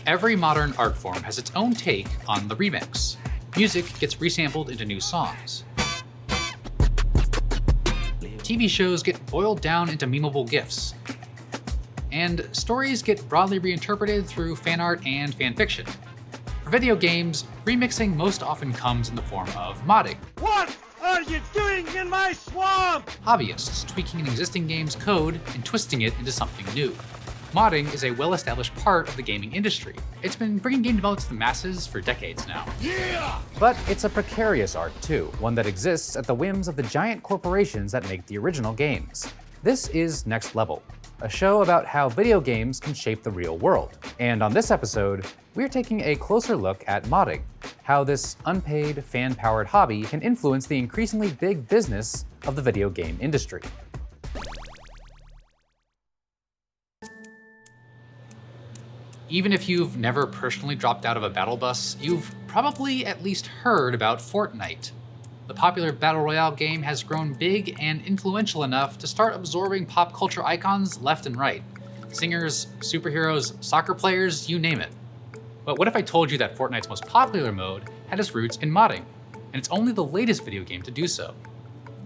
Every modern art form has its own take on the remix. Music gets resampled into new songs. TV shows get boiled down into memeable GIFs. And stories get broadly reinterpreted through fan art and fanfiction. For video games, remixing most often comes in the form of modding. What are you doing in my swamp? Hobbyists tweaking an existing game's code and twisting it into something new. Modding is a well-established part of the gaming industry. It's been bringing game development to the masses for decades now. Yeah! But it's a precarious art too, one that exists at the whims of the giant corporations that make the original games. This is Next Level, a show about how video games can shape the real world. And on this episode, we're taking a closer look at modding, how this unpaid, fan-powered hobby can influence the increasingly big business of the video game industry. Even if you've never personally dropped out of a battle bus, you've probably at least heard about Fortnite. The popular battle royale game has grown big and influential enough to start absorbing pop culture icons left and right. Singers, superheroes, soccer players, you name it. But what if I told you that Fortnite's most popular mode had its roots in modding, and it's only the latest video game to do so?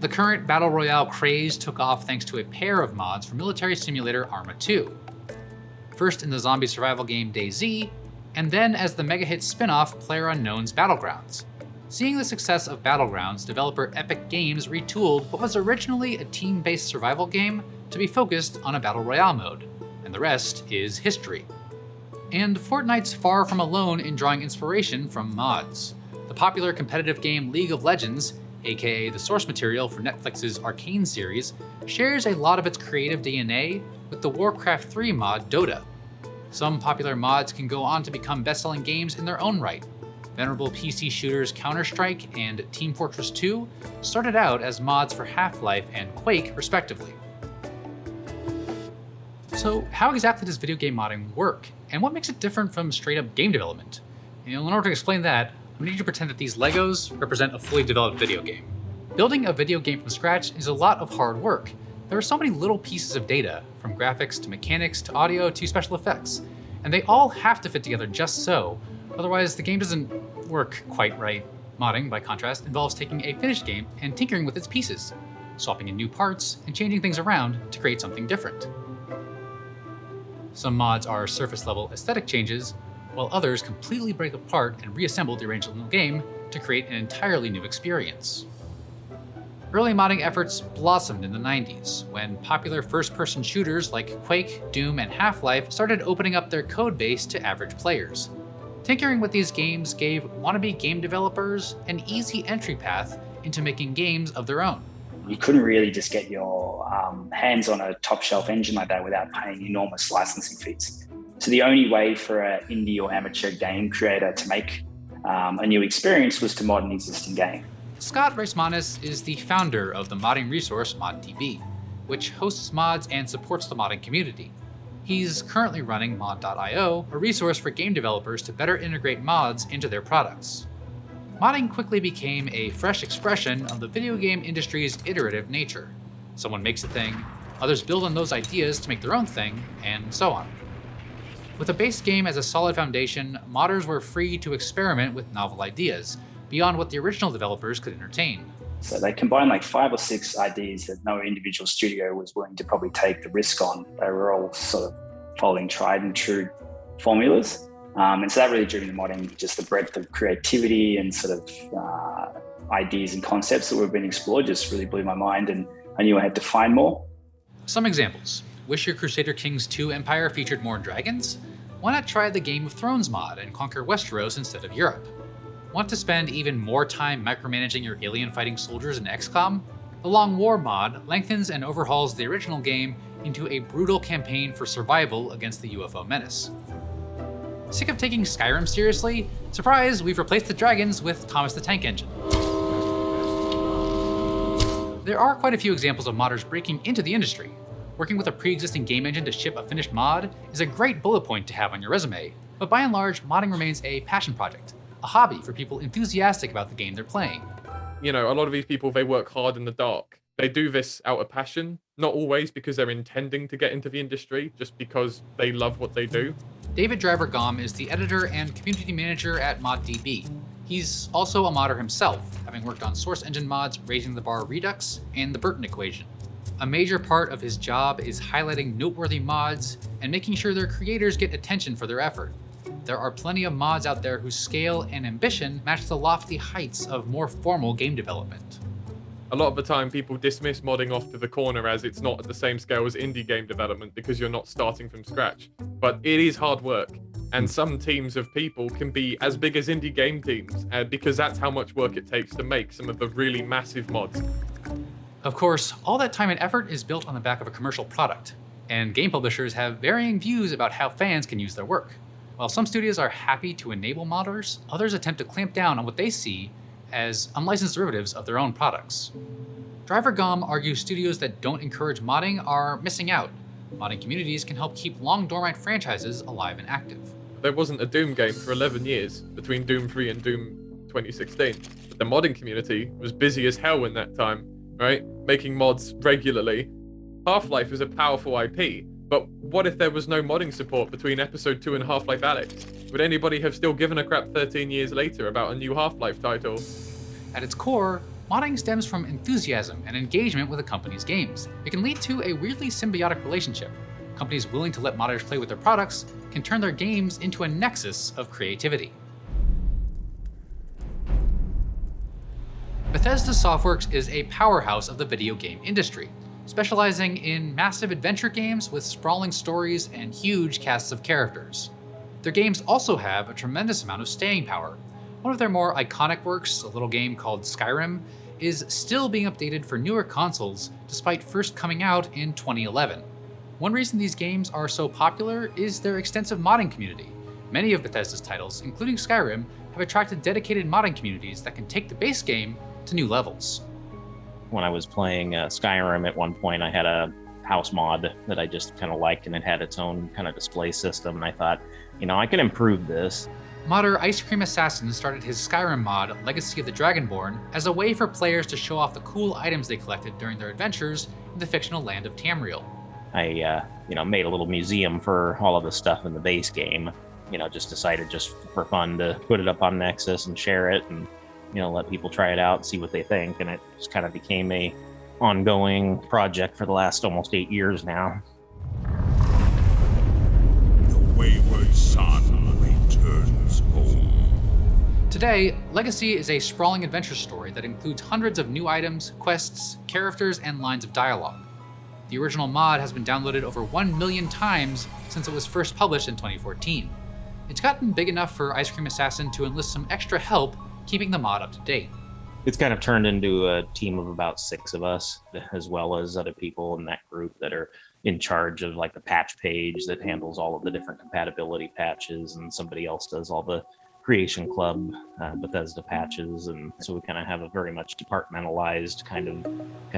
The current battle royale craze took off thanks to a pair of mods for military simulator Arma 2. First in the zombie survival game DayZ, and then as the mega-hit spin-off PlayerUnknown's Battlegrounds. Seeing the success of Battlegrounds, developer Epic Games retooled what was originally a team-based survival game to be focused on a battle royale mode, and the rest is history. And Fortnite's far from alone in drawing inspiration from mods. The popular competitive game League of Legends, aka the source material for Netflix's Arcane series, shares a lot of its creative DNA with the Warcraft 3 mod Dota. Some popular mods can go on to become best-selling games in their own right. Venerable PC shooters Counter-Strike and Team Fortress 2 started out as mods for Half-Life and Quake, respectively. So how exactly does video game modding work, and what makes it different from straight-up game development? In order to explain that, I'm going to need you to pretend that these Legos represent a fully developed video game. Building a video game from scratch is a lot of hard work. There are so many little pieces of data, from graphics to mechanics to audio to special effects, and they all have to fit together just so, otherwise the game doesn't work quite right. Modding, by contrast, involves taking a finished game and tinkering with its pieces, swapping in new parts and changing things around to create something different. Some mods are surface-level aesthetic changes, while others completely break apart and reassemble the original game to create an entirely new experience. Early modding efforts blossomed in the 90s, when popular first-person shooters like Quake, Doom, and Half-Life started opening up their codebase to average players. Tinkering with these games gave wannabe game developers an easy entry path into making games of their own. You couldn't really just get your hands on a top-shelf engine like that without paying enormous licensing fees. So the only way for an indie or amateur game creator to make a new experience was to mod an existing game. Scott Reismanis is the founder of the modding resource ModDB, which hosts mods and supports the modding community. He's currently running mod.io, a resource for game developers to better integrate mods into their products. Modding quickly became a fresh expression of the video game industry's iterative nature. Someone makes a thing, others build on those ideas to make their own thing, and so on. With a base game as a solid foundation, modders were free to experiment with novel ideas, beyond what the original developers could entertain. So they combined like 5 or 6 ideas that no individual studio was willing to probably take the risk on. They were all sort of following tried and true formulas. And so that really drew me to modding, just the breadth of creativity and sort of ideas and concepts that were being explored just really blew my mind, and I knew I had to find more. Some examples. Wish your Crusader Kings 2 Empire featured more dragons? Why not try the Game of Thrones mod and conquer Westeros instead of Europe? Want to spend even more time micromanaging your alien-fighting soldiers in XCOM? The Long War mod lengthens and overhauls the original game into a brutal campaign for survival against the UFO menace. Sick of taking Skyrim seriously? Surprise, we've replaced the dragons with Thomas the Tank Engine. There are quite a few examples of modders breaking into the industry. Working with a pre-existing game engine to ship a finished mod is a great bullet point to have on your resume, but by and large, modding remains a passion project, a hobby for people enthusiastic about the game they're playing. You know, a lot of these people, they work hard in the dark. They do this out of passion, not always because they're intending to get into the industry, just because they love what they do. David Driver Gom is the editor and community manager at ModDB. He's also a modder himself, having worked on source engine mods Raising the Bar Redux and the Burton Equation. A major part of his job is highlighting noteworthy mods and making sure their creators get attention for their effort. There are plenty of mods out there whose scale and ambition match the lofty heights of more formal game development. A lot of the time, people dismiss modding off to the corner as it's not at the same scale as indie game development because you're not starting from scratch. But it is hard work, and some teams of people can be as big as indie game teams because that's how much work it takes to make some of the really massive mods. Of course, all that time and effort is built on the back of a commercial product, and game publishers have varying views about how fans can use their work. While some studios are happy to enable modders, others attempt to clamp down on what they see as unlicensed derivatives of their own products. Driver Gom argues studios that don't encourage modding are missing out. Modding communities can help keep long dormant franchises alive and active. There wasn't a Doom game for 11 years between Doom 3 and Doom 2016, but the modding community was busy as hell in that time, right? Making mods regularly. Half-Life is a powerful IP, but what if there was no modding support between Episode 2 and Half-Life Alyx? Would anybody have still given a crap 13 years later about a new Half-Life title? At its core, modding stems from enthusiasm and engagement with a company's games. It can lead to a weirdly symbiotic relationship. Companies willing to let modders play with their products can turn their games into a nexus of creativity. Bethesda Softworks is a powerhouse of the video game industry, specializing in massive adventure games with sprawling stories and huge casts of characters. Their games also have a tremendous amount of staying power. One of their more iconic works, a little game called Skyrim, is still being updated for newer consoles despite first coming out in 2011. One reason these games are so popular is their extensive modding community. Many of Bethesda's titles, including Skyrim, have attracted dedicated modding communities that can take the base game to new levels. When I was playing Skyrim at one point, I had a house mod that I just kind of liked, and it had its own kind of display system, and I thought, I can improve this. Modder Ice Cream Assassin started his Skyrim mod, Legacy of the Dragonborn, as a way for players to show off the cool items they collected during their adventures in the fictional land of Tamriel. I, made a little museum for all of the stuff in the base game. Just decided just for fun to put it up on Nexus and share it and, let people try it out and see what they think. And it just kind of became a ongoing project for the last almost 8 years now. The wayward son returns home. Today, Legacy is a sprawling adventure story that includes hundreds of new items, quests, characters, and lines of dialogue. The original mod has been downloaded over 1 million times since it was first published in 2014. It's gotten big enough for Ice Cream Assassin to enlist some extra help keeping the mod up to date. It's kind of turned into a team of about 6 of us, as well as other people in that group that are in charge of like the patch page that handles all of the different compatibility patches, and somebody else does all the Creation Club Bethesda patches, and so we kind of have a very much departmentalized kind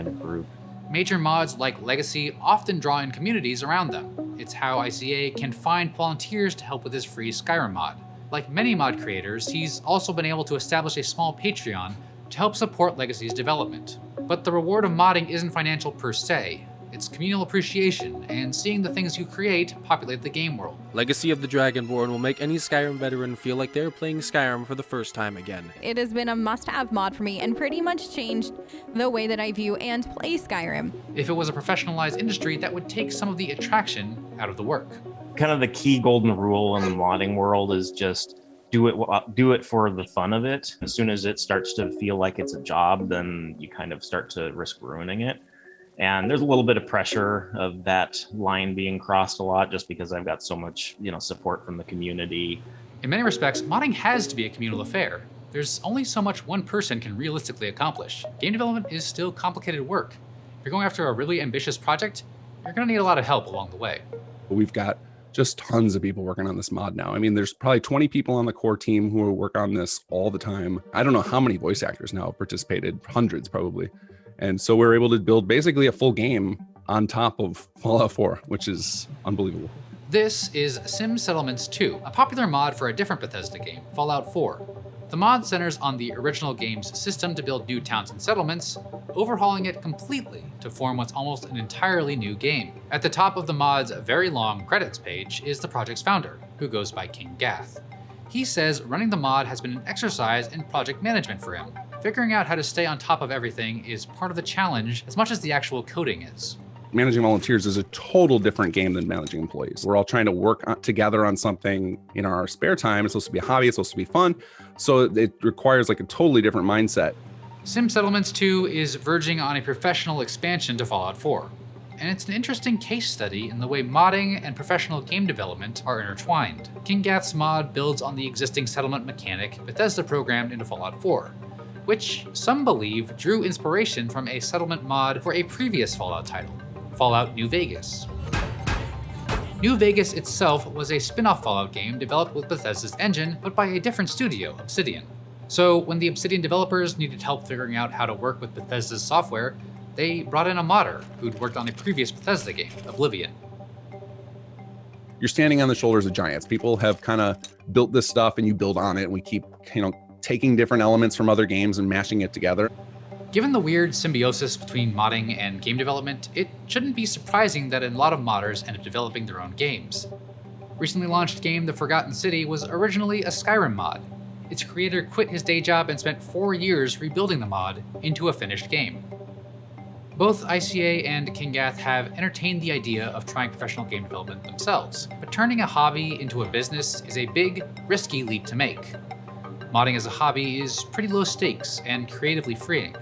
of group. Major mods like Legacy often draw in communities around them. It's how ICA can find volunteers to help with his free Skyrim mod. Like many mod creators, he's also been able to establish a small Patreon to help support Legacy's development. But the reward of modding isn't financial per se. It's communal appreciation and seeing the things you create populate the game world. Legacy of the Dragonborn will make any Skyrim veteran feel like they're playing Skyrim for the first time again. It has been a must-have mod for me and pretty much changed the way that I view and play Skyrim. If it was a professionalized industry, that would take some of the attraction out of the work. Kind of the key golden rule in the modding world is just do it for the fun of it. As soon as it starts to feel like it's a job, then you kind of start to risk ruining it. And there's a little bit of pressure of that line being crossed a lot just because I've got so much, support from the community. In many respects, modding has to be a communal affair. There's only so much one person can realistically accomplish. Game development is still complicated work. If you're going after a really ambitious project, you're going to need a lot of help along the way. We've got just tons of people working on this mod now. I mean, there's probably 20 people on the core team who work on this all the time. I don't know how many voice actors now have participated, hundreds probably. And so we're able to build basically a full game on top of Fallout 4, which is unbelievable. This is Sim Settlements 2, a popular mod for a different Bethesda game, Fallout 4. The mod centers on the original game's system to build new towns and settlements, overhauling it completely to form what's almost an entirely new game. At the top of the mod's very long credits page is the project's founder, who goes by King Gath. He says running the mod has been an exercise in project management for him. Figuring out how to stay on top of everything is part of the challenge as much as the actual coding is. Managing volunteers is a total different game than managing employees. We're all trying to work together on something in our spare time. It's supposed to be a hobby, it's supposed to be fun. So it requires like a totally different mindset. Sim Settlements 2 is verging on a professional expansion to Fallout 4. And it's an interesting case study in the way modding and professional game development are intertwined. King Gath's mod builds on the existing settlement mechanic Bethesda programmed into Fallout 4, which some believe drew inspiration from a settlement mod for a previous Fallout title, Fallout New Vegas. New Vegas itself was a spin-off Fallout game developed with Bethesda's engine, but by a different studio, Obsidian. So when the Obsidian developers needed help figuring out how to work with Bethesda's software, they brought in a modder who'd worked on a previous Bethesda game, Oblivion. You're standing on the shoulders of giants. People have kind of built this stuff and you build on it, and we keep, taking different elements from other games and mashing it together. Given the weird symbiosis between modding and game development, it shouldn't be surprising that a lot of modders end up developing their own games. Recently launched game The Forgotten City was originally a Skyrim mod. Its creator quit his day job and spent 4 years rebuilding the mod into a finished game. Both ICA and King Gath have entertained the idea of trying professional game development themselves, but turning a hobby into a business is a big, risky leap to make. Modding as a hobby is pretty low stakes and creatively freeing.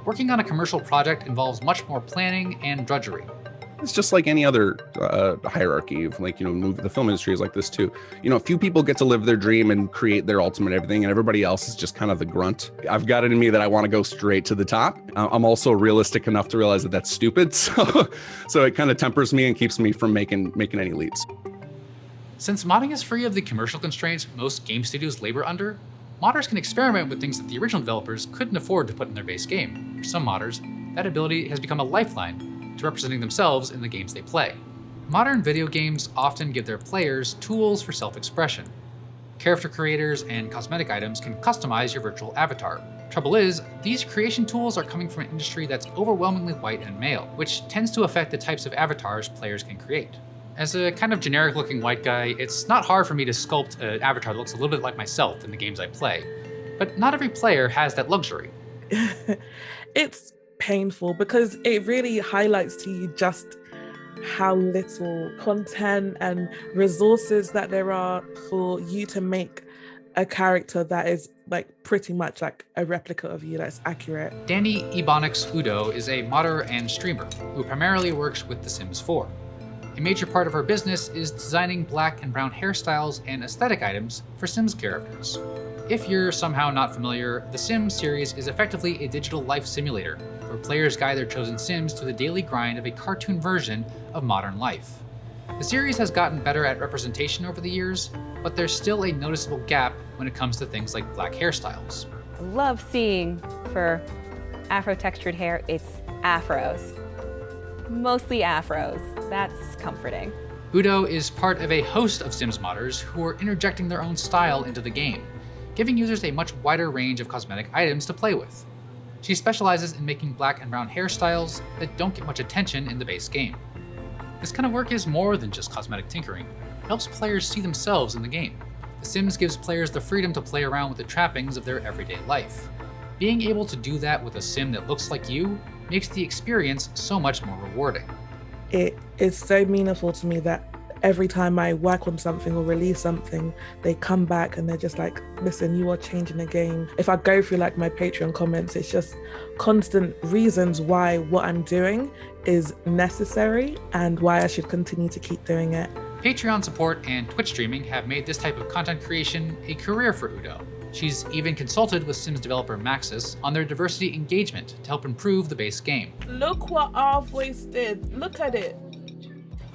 Working on a commercial project involves much more planning and drudgery. It's just like any other hierarchy of the film industry is like this too. A few people get to live their dream and create their ultimate everything, and everybody else is just kind of the grunt. I've got it in me that I want to go straight to the top. I'm also realistic enough to realize that that's stupid. So it kind of tempers me and keeps me from making any leaps. Since modding is free of the commercial constraints most game studios labor under, modders can experiment with things that the original developers couldn't afford to put in their base game. For some modders, that ability has become a lifeline to representing themselves in the games they play. Modern video games often give their players tools for self-expression. Character creators and cosmetic items can customize your virtual avatar. Trouble is, these creation tools are coming from an industry that's overwhelmingly white and male, which tends to affect the types of avatars players can create. As a kind of generic-looking white guy, it's not hard for me to sculpt an avatar that looks a little bit like myself in the games I play. But not every player has that luxury. It's painful because it really highlights to you just how little content and resources that there are for you to make a character that is pretty much like a replica of you that's accurate. Danny Ebonics Udo is a modder and streamer who primarily works with The Sims 4. A major part of her business is designing black and brown hairstyles and aesthetic items for Sims characters. If you're somehow not familiar, the Sims series is effectively a digital life simulator where players guide their chosen Sims to the daily grind of a cartoon version of modern life. The series has gotten better at representation over the years, but there's still a noticeable gap when it comes to things like black hairstyles. Love seeing, for Afro-textured hair, it's afros. Mostly afros. That's comforting. Udo is part of a host of Sims modders who are interjecting their own style into the game, giving users a much wider range of cosmetic items to play with. She specializes in making black and brown hairstyles that don't get much attention in the base game. This kind of work is more than just cosmetic tinkering. It helps players see themselves in the game. The Sims gives players the freedom to play around with the trappings of their everyday life. Being able to do that with a Sim that looks like you makes the experience so much more rewarding. It is so meaningful to me that every time I work on something or release something, they come back and they're just like, listen, you are changing the game. If I go through my Patreon comments, it's just constant reasons why what I'm doing is necessary and why I should continue to keep doing it. Patreon support and Twitch streaming have made this type of content creation a career for Udo. She's even consulted with Sims developer Maxis on their diversity engagement to help improve the base game. Look what our voice did. Look at it.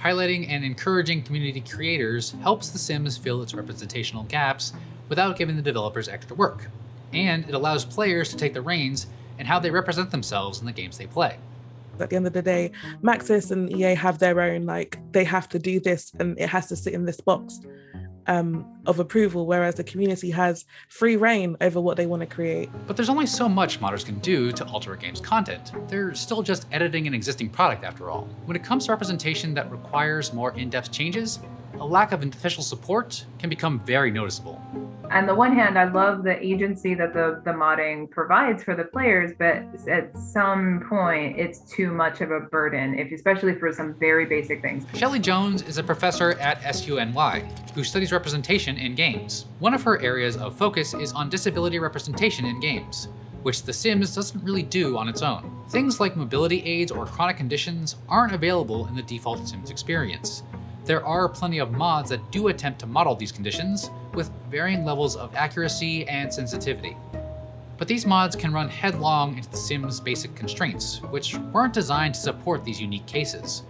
Highlighting and encouraging community creators helps The Sims fill its representational gaps without giving the developers extra work. And it allows players to take the reins in how they represent themselves in the games they play. At the end of the day, Maxis and EA have their own, they have to do this and it has to sit in this box of approval, whereas the community has free reign over what they want to create. But there's only so much modders can do to alter a game's content. They're still just editing an existing product after all. When it comes to representation that requires more in-depth changes, a lack of official support can become very noticeable. On the one hand, I love the agency that the modding provides for the players, but at some point, it's too much of a burden, especially for some very basic things. Shelley Jones is a professor at SUNY who studies representation in games. One of her areas of focus is on disability representation in games, which The Sims doesn't really do on its own. Things like mobility aids or chronic conditions aren't available in the default Sims experience. There are plenty of mods that do attempt to model these conditions with varying levels of accuracy and sensitivity. But these mods can run headlong into The Sims' basic constraints, which weren't designed to support these unique cases.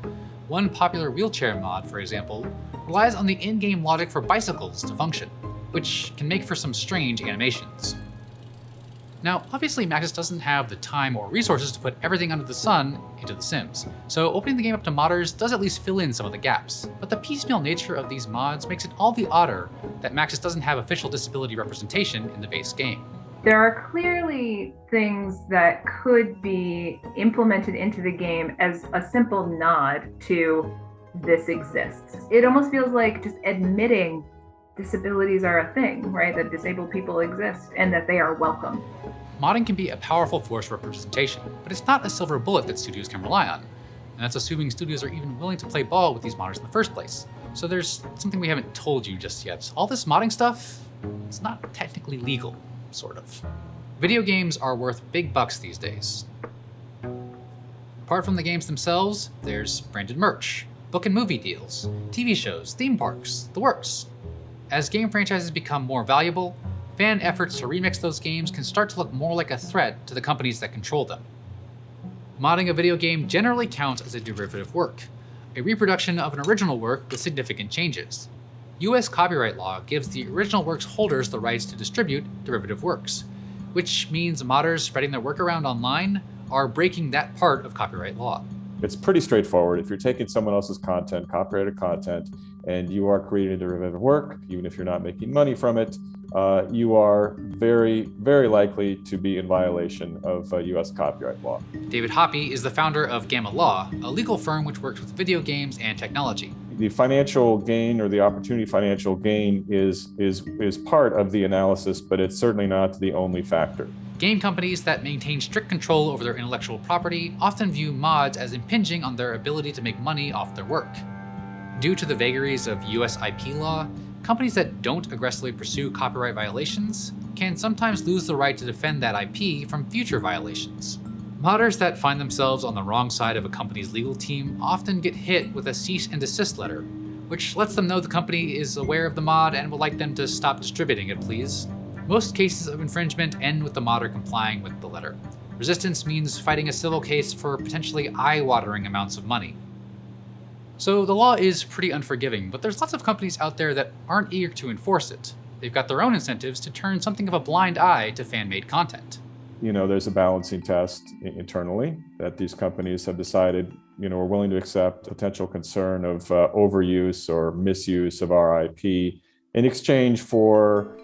One popular wheelchair mod, for example, relies on the in-game logic for bicycles to function, which can make for some strange animations. Now, obviously Maxis doesn't have the time or resources to put everything under the sun into The Sims, so opening the game up to modders does at least fill in some of the gaps. But the piecemeal nature of these mods makes it all the odder that Maxis doesn't have official disability representation in the base game. There are clearly things that could be implemented into the game as a simple nod to this exists. It almost feels like just admitting disabilities are a thing, right? That disabled people exist and that they are welcome. Modding can be a powerful force for representation, but it's not a silver bullet that studios can rely on. And that's assuming studios are even willing to play ball with these modders in the first place. So there's something we haven't told you just yet. All this modding stuff, it's not technically legal, sort of. Video games are worth big bucks these days. Apart from the games themselves, there's branded merch, book and movie deals, TV shows, theme parks, the works. As game franchises become more valuable, fan efforts to remix those games can start to look more like a threat to the companies that control them. Modding a video game generally counts as a derivative work, a reproduction of an original work with significant changes. US copyright law gives the original work's holders the rights to distribute derivative works, which means modders spreading their work around online are breaking that part of copyright law. It's pretty straightforward. If you're taking someone else's content, copyrighted content, and you are creating a derivative work, even if you're not making money from it, you are very, very likely to be in violation of US copyright law. David Hoppy is the founder of Gamma Law, a legal firm which works with video games and technology. The financial gain or the opportunity financial gain is part of the analysis, but it's certainly not the only factor. Game companies that maintain strict control over their intellectual property often view mods as impinging on their ability to make money off their work. Due to the vagaries of US IP law, companies that don't aggressively pursue copyright violations can sometimes lose the right to defend that IP from future violations. Modders that find themselves on the wrong side of a company's legal team often get hit with a cease and desist letter, which lets them know the company is aware of the mod and would like them to stop distributing it, please. Most cases of infringement end with the modder complying with the letter. Resistance means fighting a civil case for potentially eye-watering amounts of money. So the law is pretty unforgiving, but there's lots of companies out there that aren't eager to enforce it. They've got their own incentives to turn something of a blind eye to fan-made content. There's a balancing test internally that these companies have decided, we're willing to accept potential concern of overuse or misuse of our IP in exchange for,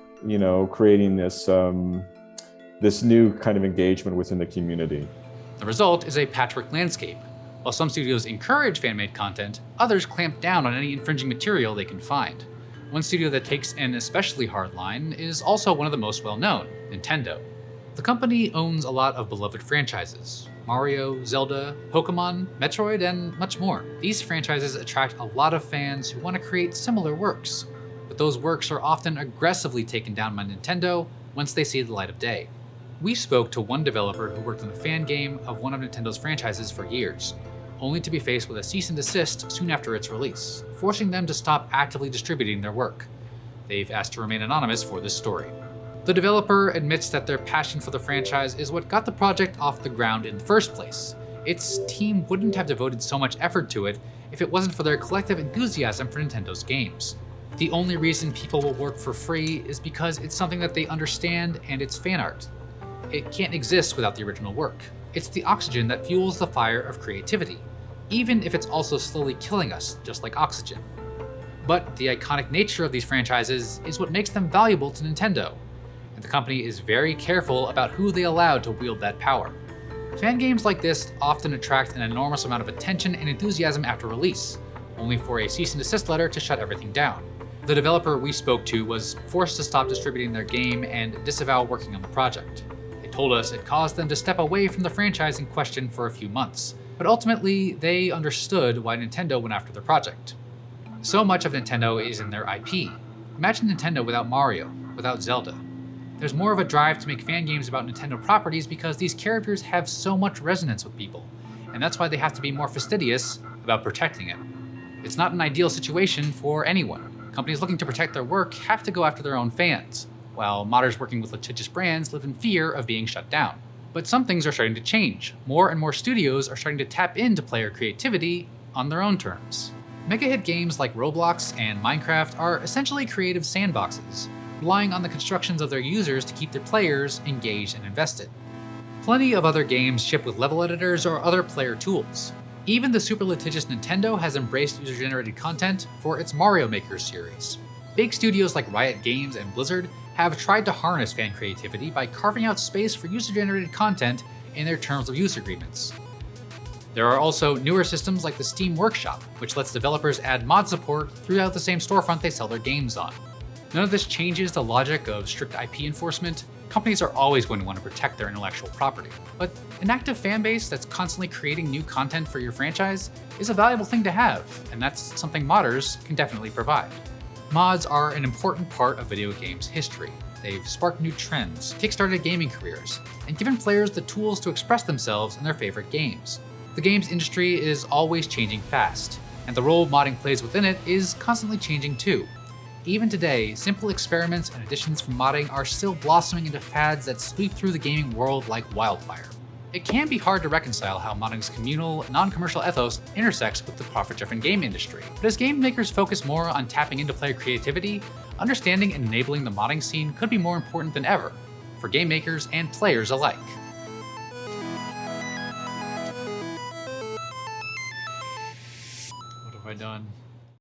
creating this new kind of engagement within the community. The result is a patchwork landscape. While some studios encourage fan-made content, others clamp down on any infringing material they can find. One studio that takes an especially hard line is also one of the most well-known, Nintendo. The company owns a lot of beloved franchises: Mario, Zelda, Pokemon, Metroid, and much more. These franchises attract a lot of fans who want to create similar works, but those works are often aggressively taken down by Nintendo once they see the light of day. We spoke to one developer who worked on the fan game of one of Nintendo's franchises for years, only to be faced with a cease and desist soon after its release, forcing them to stop actively distributing their work. They've asked to remain anonymous for this story. The developer admits that their passion for the franchise is what got the project off the ground in the first place. Its team wouldn't have devoted so much effort to it if it wasn't for their collective enthusiasm for Nintendo's games. The only reason people will work for free is because it's something that they understand and it's fan art. It can't exist without the original work. It's the oxygen that fuels the fire of creativity, even if it's also slowly killing us, just like oxygen. But the iconic nature of these franchises is what makes them valuable to Nintendo, and the company is very careful about who they allow to wield that power. Fan games like this often attract an enormous amount of attention and enthusiasm after release, only for a cease and desist letter to shut everything down. The developer we spoke to was forced to stop distributing their game and disavow working on the project. They told us it caused them to step away from the franchise in question for a few months, but ultimately they understood why Nintendo went after the project. So much of Nintendo is in their IP. Imagine Nintendo without Mario, without Zelda. There's more of a drive to make fan games about Nintendo properties because these characters have so much resonance with people, and that's why they have to be more fastidious about protecting it. It's not an ideal situation for anyone. Companies looking to protect their work have to go after their own fans, while modders working with litigious brands live in fear of being shut down. But some things are starting to change. More and more studios are starting to tap into player creativity on their own terms. Mega-hit games like Roblox and Minecraft are essentially creative sandboxes, relying on the constructions of their users to keep their players engaged and invested. Plenty of other games ship with level editors or other player tools. Even the super litigious Nintendo has embraced user-generated content for its Mario Maker series. Big studios like Riot Games and Blizzard have tried to harness fan creativity by carving out space for user-generated content in their terms of use agreements. There are also newer systems like the Steam Workshop, which lets developers add mod support throughout the same storefront they sell their games on. None of this changes the logic of strict IP enforcement. Companies are always going to want to protect their intellectual property. But an active fan base that's constantly creating new content for your franchise is a valuable thing to have, and that's something modders can definitely provide. Mods are an important part of video games history. They've sparked new trends, kickstarted gaming careers, and given players the tools to express themselves in their favorite games. The games industry is always changing fast, and the role modding plays within it is constantly changing too. Even today, simple experiments and additions from modding are still blossoming into fads that sweep through the gaming world like wildfire. It can be hard to reconcile how modding's communal, non-commercial ethos intersects with the profit-driven game industry. But as game makers focus more on tapping into player creativity, understanding and enabling the modding scene could be more important than ever, for game makers and players alike. What have I done?